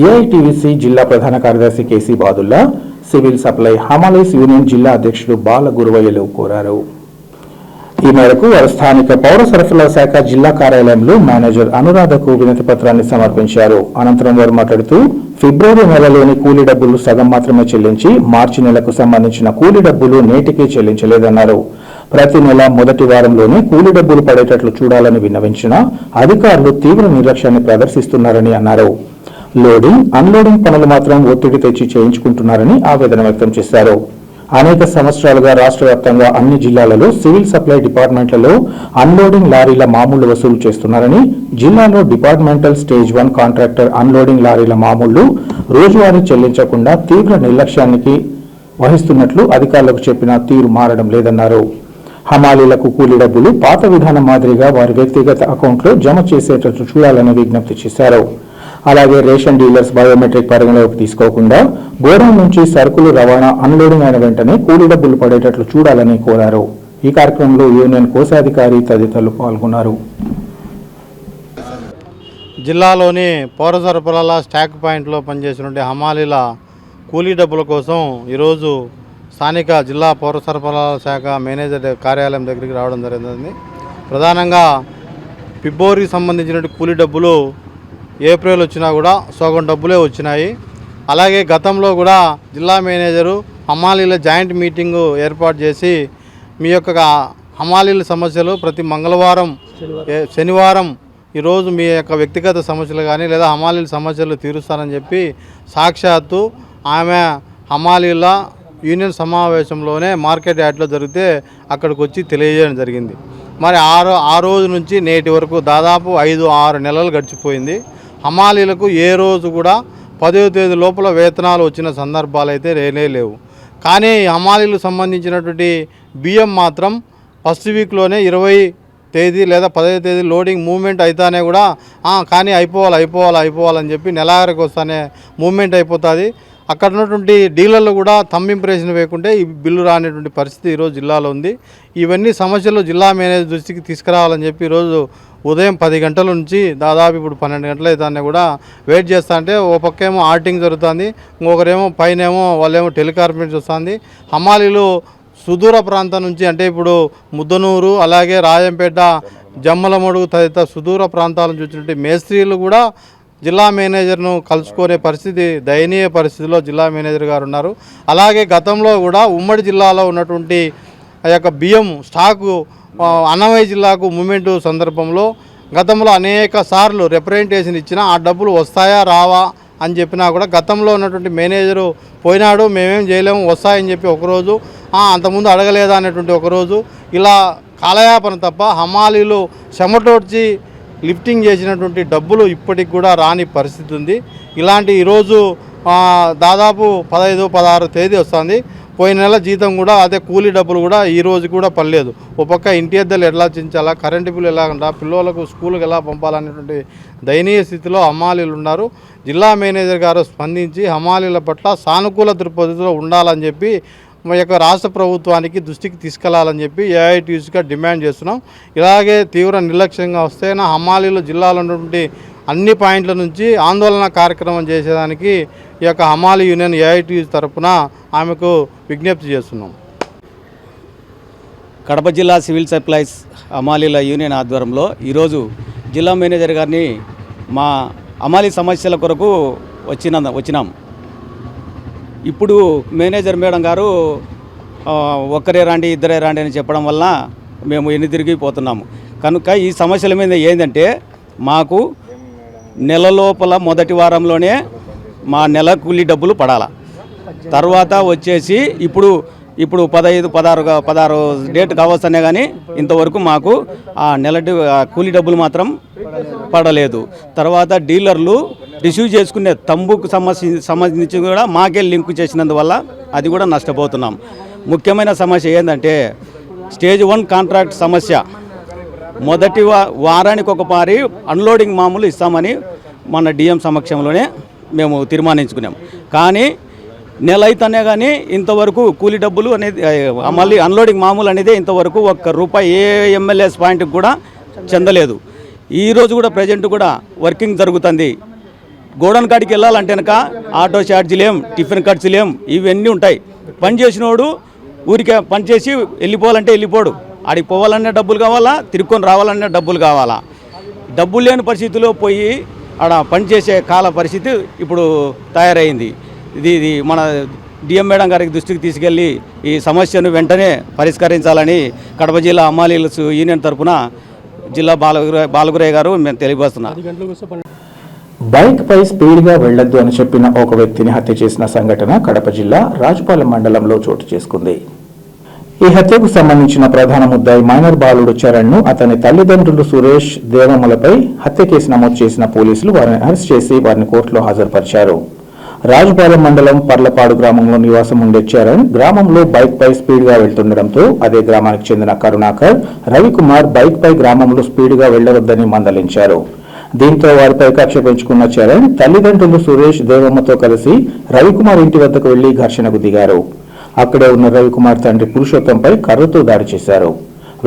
ఏఐటీయూసీ జిల్లా ప్రధాన కార్యదర్శి కేసీ బాదుల్లా సివిల్ సప్లై హమాలీస్ యూనియన్ జిల్లా అధ్యక్షుడు బాల గురువయ్యలు కోరారు. ఈ మేరకు వారు స్థానిక పౌర సరఫరాల శాఖ జిల్లా కార్యాలయంలో మేనేజర్ అనురాధకు వినతి పత్రాన్ని సమర్పించారు. అనంతరం వారు మాట్లాడుతూ ఫిబ్రవరి నెలలోని కూలీ డబ్బులు సగం మాత్రమే చెల్లించి మార్చి నెలకు సంబంధించిన కూలీ డబ్బులు నేటికి చెల్లించలేదన్నారు. ప్రతి నెల మొదటి వారంలోనే కూలీ డబ్బులు పడేటట్లు చూడాలని విన్నవించినా అధికారులు తీవ్ర నిర్లక్ష్యాన్ని ప్రదర్శిస్తున్నారని అన్నారు. లోడింగ్ అన్లోడింగ్ పనులు మాత్రం ఒత్తిడి తెచ్చి చేయించుకుంటున్నారని ఆవేదన వ్యక్తం చేశారు. అనేక సంవత్సరాలుగా రాష్ట్ర వ్యాప్తంగా అన్ని జిల్లాలలో సివిల్ సప్లై డిపార్ట్మెంట్లలో అన్లోడింగ్ లారీల మామూళ్లు వసూలు చేస్తున్నారని, జిల్లాలో డిపార్ట్మెంటల్ స్టేజ్ 1 కాంట్రాక్టర్ అన్లోడింగ్ లారీల మామూళ్లు రోజువారీ చెల్లించకుండా తీవ్ర నిర్లక్ష్యానికి వహిస్తున్నట్లు అధికారులకు చెప్పినా తీరు మారడం లేదన్నారు. హమాలీలకు కూలీ డబ్బులు పాత విధానం మాదిరిగా వారి వ్యక్తిగత అకౌంట్లో జమ చేసేటట్లు చూడాలని విజ్ఞప్తి చేశారు. అలాగే రేషన్ డీలర్స్ బయోమెట్రిక్ పరిగణలోకి తీసుకోకుండా గోడౌన్ నుంచి సరుకులు రవాణా అన్లోడింగ్ అయిన వెంటనే కూలీ డబ్బులు పడేటట్లు చూడాలని కోరారు. ఈ కార్యక్రమంలో యూనియన్ కోశాధికారి తదితరులు పాల్గొన్నారు. జిల్లాలోని పౌర సరఫరాల స్టాక్ పాయింట్లో పనిచేసినటువంటి హమాలీల కూలీ డబ్బుల కోసం ఈరోజు స్థానిక జిల్లా పౌర సరఫరాల శాఖ మేనేజర్ కార్యాలయం దగ్గరికి రావడం జరిగింది. ప్రధానంగా ఫిబ్రవరికి సంబంధించినటువంటి కూలీ డబ్బులు ఏప్రిల్ వచ్చినా కూడా సగం డబ్బులే వచ్చినాయి. అలాగే గతంలో కూడా జిల్లా మేనేజరు హమాలీల జాయింట్ మీటింగు ఏర్పాటు చేసి మీ యొక్క హమాలీల సమస్యలు ప్రతి మంగళవారం శనివారం ఈరోజు మీ యొక్క వ్యక్తిగత సమస్యలు కానీ లేదా హమాలీల సమస్యలు తీరుస్తారని చెప్పి సాక్షాత్తు ఆమె హమాలీల యూనియన్ సమావేశంలోనే మార్కెట్ యార్డ్లో జరిగితే అక్కడికి వచ్చి తెలియజేయడం జరిగింది. మరి ఆ రోజు నుంచి నేటి వరకు దాదాపు 5-6 నెలలు గడిచిపోయింది. హమాలీలకు ఏ రోజు కూడా 10వ తేదీ లోపల వేతనాలు వచ్చిన సందర్భాలు అయితే లేవు. కానీ హమాలీలకు సంబంధించినటువంటి బియ్యం మాత్రం ఫస్ట్ వీక్లోనే 20 తేదీ లేదా 10వ తేదీ లోడింగ్ మూవ్మెంట్ అయితేనే కూడా కానీ అయిపోవాలని చెప్పి నెలాఖరికి వస్తానే మూవ్మెంట్ అయిపోతుంది. అక్కడ ఉన్నటువంటి డీలర్లు కూడా థంబ్ ఇంప్రెషన్ వేయకుంటే ఈ బిల్లు రానేటువంటి పరిస్థితి ఈరోజు జిల్లాలో ఉంది. ఇవన్నీ సమస్యలు జిల్లా మేనేజర్ దృష్టికి తీసుకురావాలని చెప్పి ఈరోజు ఉదయం 10 గంటల నుంచి దాదాపు ఇప్పుడు 12 గంటలు అవుతానే కూడా వెయిట్ చేస్తా అంటే ఓ పక్కేమో ఆర్టింగ్ జరుగుతుంది, ఇంకొకరేమో పైనేమో వాళ్ళేమో టెలికాన్ఫరెన్స్ వస్తుంది. హమాలీలు సుదూర ప్రాంతం నుంచి అంటే ఇప్పుడు ముద్దనూరు అలాగే రాజంపేట జమ్మలమడుగు తదితర సుదూర ప్రాంతాల నుంచి వచ్చినటువంటి మేస్త్రీలు కూడా జిల్లా మేనేజర్ను కలుసుకునే పరిస్థితి దయనీయ పరిస్థితిలో జిల్లా మేనేజర్ గారు ఉన్నారు. అలాగే గతంలో కూడా ఉమ్మడి జిల్లాలో ఉన్నటువంటి ఆ యొక్క బియ్యం స్టాకు అన్నమయ్య జిల్లాకు మూమెంట్ సందర్భంలో గతంలో అనేక సార్లు రిప్రజెంటేషన్ ఇచ్చినా ఆ డబ్బులు వస్తాయా రావా అని చెప్పినా కూడా గతంలో ఉన్నటువంటి మేనేజరు పోయినాడు, మేమేం చేయలేము, వస్తాయని చెప్పి ఒకరోజు, అంతకుముందు అడగలేదా అనేటువంటి ఒకరోజు, ఇలా కాలయాపన తప్ప హమాలీలు చెమటోడ్చి లిఫ్టింగ్ చేసినటువంటి డబ్బులు ఇప్పటికి కూడా రాని పరిస్థితి ఉంది. ఇలాంటి ఈరోజు దాదాపు 15-16 తేదీ వస్తుంది. పోయిన నెల జీతం కూడా అదే కూలీ డబ్బులు కూడా ఈ రోజు కూడా పడలేదు. ఒక పక్క ఇంటి అద్దెలు ఎలా చించాలా, కరెంటు బిల్లు ఎలాగంటా, పిల్లలకు స్కూల్కి ఎలా పంపాలనేటువంటి దయనీయ స్థితిలో హమాలీలు ఉన్నారు. జిల్లా మేనేజర్ గారు స్పందించి హమాలీల పట్ల సానుకూల దృక్పథంలో ఉండాలని చెప్పి మా యొక్క రాష్ట్ర ప్రభుత్వానికి దృష్టికి తీసుకెళ్లాలని చెప్పి ఏఐటీయూసీగా డిమాండ్ చేస్తున్నాం. ఇలాగే తీవ్ర నిర్లక్ష్యంగా వస్తేనా హమాలీలు జిల్లాలో ఉన్నటువంటి అన్ని పాయింట్ల నుంచి ఆందోళన కార్యక్రమం చేసేదానికి ఈ యొక్క హమాలీ యూనియన్ ఏఐటీయూసీ తరఫున ఆమెకు విజ్ఞప్తి చేస్తున్నాం. కడప జిల్లా సివిల్ సప్లైస్ హమాలీల యూనియన్ ఆధ్వర్యంలో ఈరోజు జిల్లా మేనేజర్ గారిని మా హమాలీ సమస్యల కొరకు వచ్చినాం. ఇప్పుడు మేనేజర్ మేడం గారు ఒక్కరే రాండి ఇద్దరే రాండి అని చెప్పడం వల్ల మేము తిరిగిపోతున్నాము. కనుక ఈ సమస్యల మీద ఏంటంటే మాకు నెల లోపల మొదటి వారంలోనే మా నెల కూలీ డబ్బులు పడాల. తర్వాత వచ్చేసి ఇప్పుడు 15-16 డేట్ కావస్తనే కానీ ఇంతవరకు మాకు ఆ నెల కూలీ డబ్బులు మాత్రం పడలేదు. తర్వాత డీలర్లు రిసీవ్ చేసుకునే తంబుకు సంబంధించి కూడా మాకే లింక్ చేసినందువల్ల అది కూడా నష్టపోతున్నాం. ముఖ్యమైన సమస్య ఏంటంటే స్టేజ్ 1 కాంట్రాక్ట్ సమస్య మొదటి వారానికి ఒక పారి అన్లోడింగ్ మామూలు ఇస్తామని మన డిఎం సమక్షంలోనే మేము తీర్మానించుకున్నాం. కానీ నెల అయితేనే కానీ ఇంతవరకు కూలీ డబ్బులు అనేది మళ్ళీ అన్లోడింగ్ మామూలు అనేది ఇంతవరకు ₹1 ఏ ఎమ్మెల్యేస్ పాయింట్కి కూడా చెందలేదు. ఈరోజు కూడా ప్రజెంట్ కూడా వర్కింగ్ జరుగుతుంది. గోడౌన్ కాడికి వెళ్ళాలంటే కనుక ఆటో ఛార్జీలేం, టిఫిన్ ఖర్చులేం, ఇవన్నీ ఉంటాయి. పని చేసినోడు ఊరికే పని చేసి వెళ్ళిపోవాలంటే వెళ్ళిపోడు. ఆడికి పోవాలనే డబ్బులు కావాలా, తిరుక్కొని రావాలనే డబ్బులు కావాలా. డబ్బులు లేని పరిస్థితిలో పోయి ఆడ పనిచేసే కాల పరిస్థితి ఇప్పుడు తయారైంది. ఇది మన డిఎం మేడం గారికి దృష్టికి తీసుకెళ్ళి ఈ సమస్యను వెంటనే పరిష్కరించాలని కడప జిల్లా హమాలీస్ యూనియన్ తరఫున జిల్లా బాలగురయ్య గారు మేము తెలియజేస్తున్నాం. బైక్ పై స్పీడ్ గా వెళ్లొద్దు అని చెప్పిన ఒక వ్యక్తిని హత్య చేసిన సంఘటన కడప జిల్లా రాజుపాలెం మండలంలో చోటు చేసుకుంది. ఈ హత్యకు సంబంధించిన ప్రధాన ముద్దాయి మైనర్ బాలుడు చరణ్ ను అతని తల్లిదండ్రులు సురేష్, దేవమ్మలపై హత్య కేసు నమోదు చేసిన పోలీసులు వారిని అరెస్ట్ చేసి వారిని కోర్టులో హాజరుపరిచారు. రాజుపాలెం మండలం పర్లపాడు గ్రామంలో నివాసం ఉండే చరణ్ గ్రామంలో బైక్ పై స్పీడ్ గా వెళ్తుండటంతో అదే గ్రామానికి చెందిన కరుణాకర్, రవికుమార్ బైక్ పై గ్రామంలో స్పీడ్ గా వెళ్లవద్దని మందలించారు. దీంతో వారిపై కక్ష పెంచుకున్న చరణ్ తల్లిదండ్రులు సురేష్, దేవమ్మతో కలిసి రవికుమార్ ఇంటి వద్దకు వెళ్లి ఘర్షణకు దిగారు. అక్కడే ఉన్న రవికుమార్ తండ్రి పురుషోత్తంపై కర్రతో దాడి చేశారు.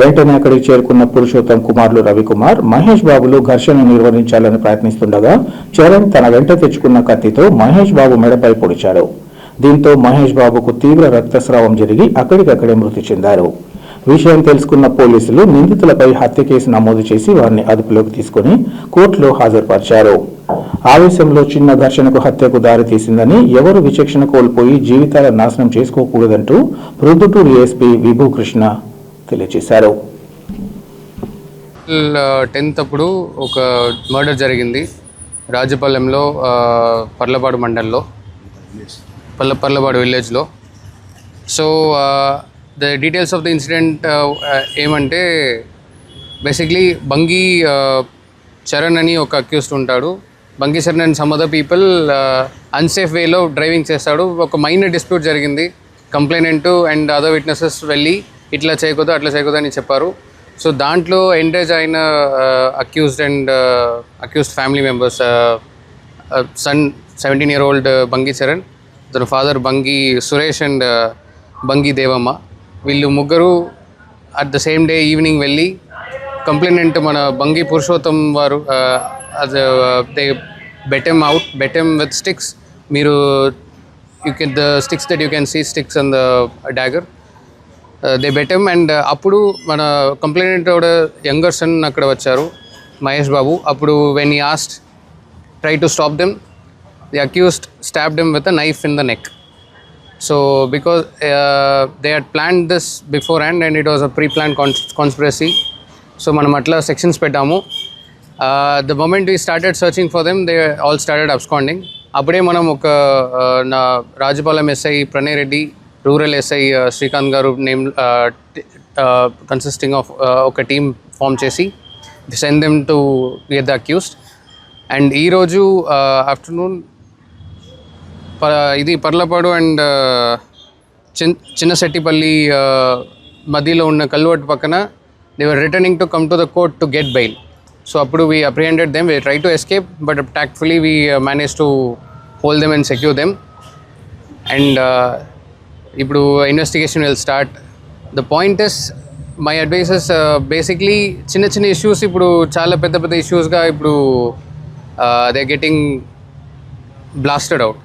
వెంటనే అక్కడికి చేరుకున్న పురుషోత్తం కుమారులు రవికుమార్, మహేష్ బాబులు ఘర్షణ నిర్వహించాలని ప్రయత్నిస్తుండగా చరణ్ తన వెంట తెచ్చుకున్న కత్తితో మహేష్ బాబు మెడపై పొడిచారు. దీంతో మహేష్ బాబుకు తీవ్ర రక్తస్రావం జరిగి అక్కడికక్కడే మృతి చెందారు. విషయం తెలుసుకున్న పోలీసులు నిందితులపై హత్య కేసు నమోదు చేసి వారిని అదుపులోకి తీసుకుని కోర్టులో హాజరుపరిచారు. ఆవేశంలో చిన్న ఘర్షణకు హత్యకు దారి తీసిందని, ఎవరు విచక్షణ కోల్పోయి జీవితాల నాశనం చేసుకోకూడదంటూ ప్రొద్దుటూరు ఎస్పీ విభూకృష్ణ తెలియజేశారు. 10th అప్పుడు ఒక మర్డర్ జరిగింది రాజపాలెంలో, పర్లపాడు మండల్లో, పర్లపాడు విలేజ్లో. So the details of the incident ఏమంటే బేసిక్లీ బంగి చరణ్ అని ఒక అక్యూస్డ్ ఉంటాడు. Bangi Charan and some other people unsafe వేలో డ్రైవింగ్ చేస్తాడు. ఒక మైనర్ డిస్ప్యూట్ జరిగింది. కంప్లైనెంట్ అండ్ అదర్ విట్నెసెస్ వెళ్ళి ఇట్లా చేయకూడదు అట్లా చేయకూడదు అని చెప్పారు. సో దాంట్లో ఎంగేజ్ అయిన accused and accused family members, son 17-year-old Bangi Charan, తన ఫాదర్ బంగి సురేష్ అండ్ బంగి దేవమ్మ, వీళ్ళు ముగ్గురు at the same day evening వెళ్ళి కంప్లైనెంట్ మన బంగి పురుషోత్తం వారు they beat him with sticks. మీరు you can the sticks that you can see sticks and the dagger, they beat him. And అప్పుడు మన complainant younger sun అక్కడ వచ్చారు, మహేష్ బాబు. అప్పుడు when he asked try to stop them, the accused stabbed him with a knife in the neck. So because they had planned this beforehand and it was a pre-planned conspiracy. So manam atla sections pettamu. The moment we started searching for them, they all started absconding. Appude manam oka na Rajapalam SI Pranay Reddy, rural SI Srikanth garu name consisting of oka team form chesi send them to get the accused. And ee roju afternoon ఇది Parlapadu and చిన్నశెట్టిపల్లి మధ్యలో ఉన్న culvert పక్కన they were returning to come to the court to get bail. So అప్పుడు we apprehended them, we try to escape but tactfully we manage to hold them and secure them. And ఇప్పుడు investigation will start. The point is, my advice is basically చిన్న issues ఇప్పుడు చాలా పెద్ద ఇష్యూస్గా ఇప్పుడు they getting blasted out.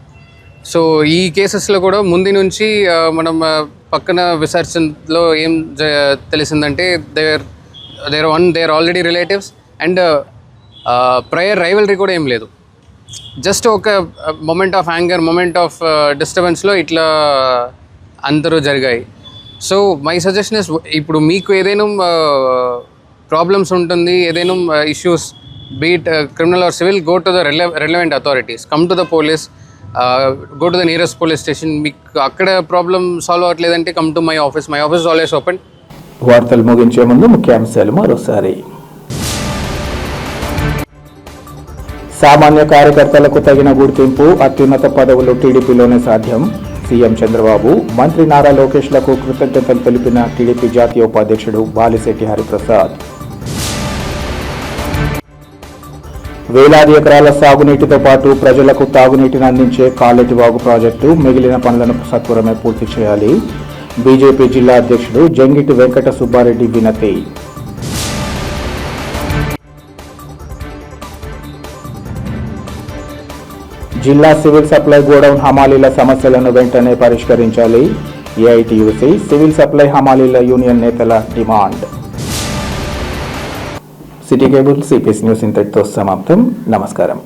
So ఈ కేసెస్లో కూడా ముందు నుంచి మనం పక్కన విచారణలో ఏం తెలిసిందంటే there already relatives and prior rivalry కూడా ఏం లేదు. జస్ట్ ఒక moment of anger, moment of డిస్టర్బెన్స్లో ఇట్లా అందరూ జరిగాయి. సో మై సజెషన్ ఇస్, ఇప్పుడు మీకు ఏదైనా ప్రాబ్లమ్స్ ఉంటుంది, ఏదైనా issues, beat criminal or civil, go to the relevant authorities, come to the police, go to the nearest police station. మీకు అక్కడ ప్రాబ్లం సాల్వ్ అవ్వట్లేదంటే come to my office is always open. వార్తలు ముగించే ముందు ముఖ్యాంశాలు మరోసారి. సామాన్య కార్యకర్తలకు తగిన గుర్తింపు, అత్యున్నత పదవులు టీడీపీలోనే సాధ్యం. సీఎం చంద్రబాబు, మంత్రి నారా లోకేష్లకు కృతజ్ఞతలు తెలిపిన టీడీపీ జాతీయ ఉపాధ్యక్షుడు బాలిశెట్టి హరిప్రసాద్. వేలాది ఎకరాల సాగునీటితో పాటు ప్రజలకు తాగునీటిని అందించే కాలెటి వాగు ప్రాజెక్టు మిగిలిన పనులను సత్వరమే పూర్తి చేయాలి. బీజేపీ జిల్లా అధ్యక్షుడు జంగిటి వెంకట సుబ్బారెడ్డి వినతి. జిల్లా సివిల్ సప్లై గోడౌన్ హమాలీల సమస్యలను వెంటనే పరిష్కరించాలి. ఏఐటీయూసీ సివిల్ సప్లై హమాలీల యూనియన్ నేతల demand. City cable CPS news ఇంతటితో సమాప్తం. నమస్కారం.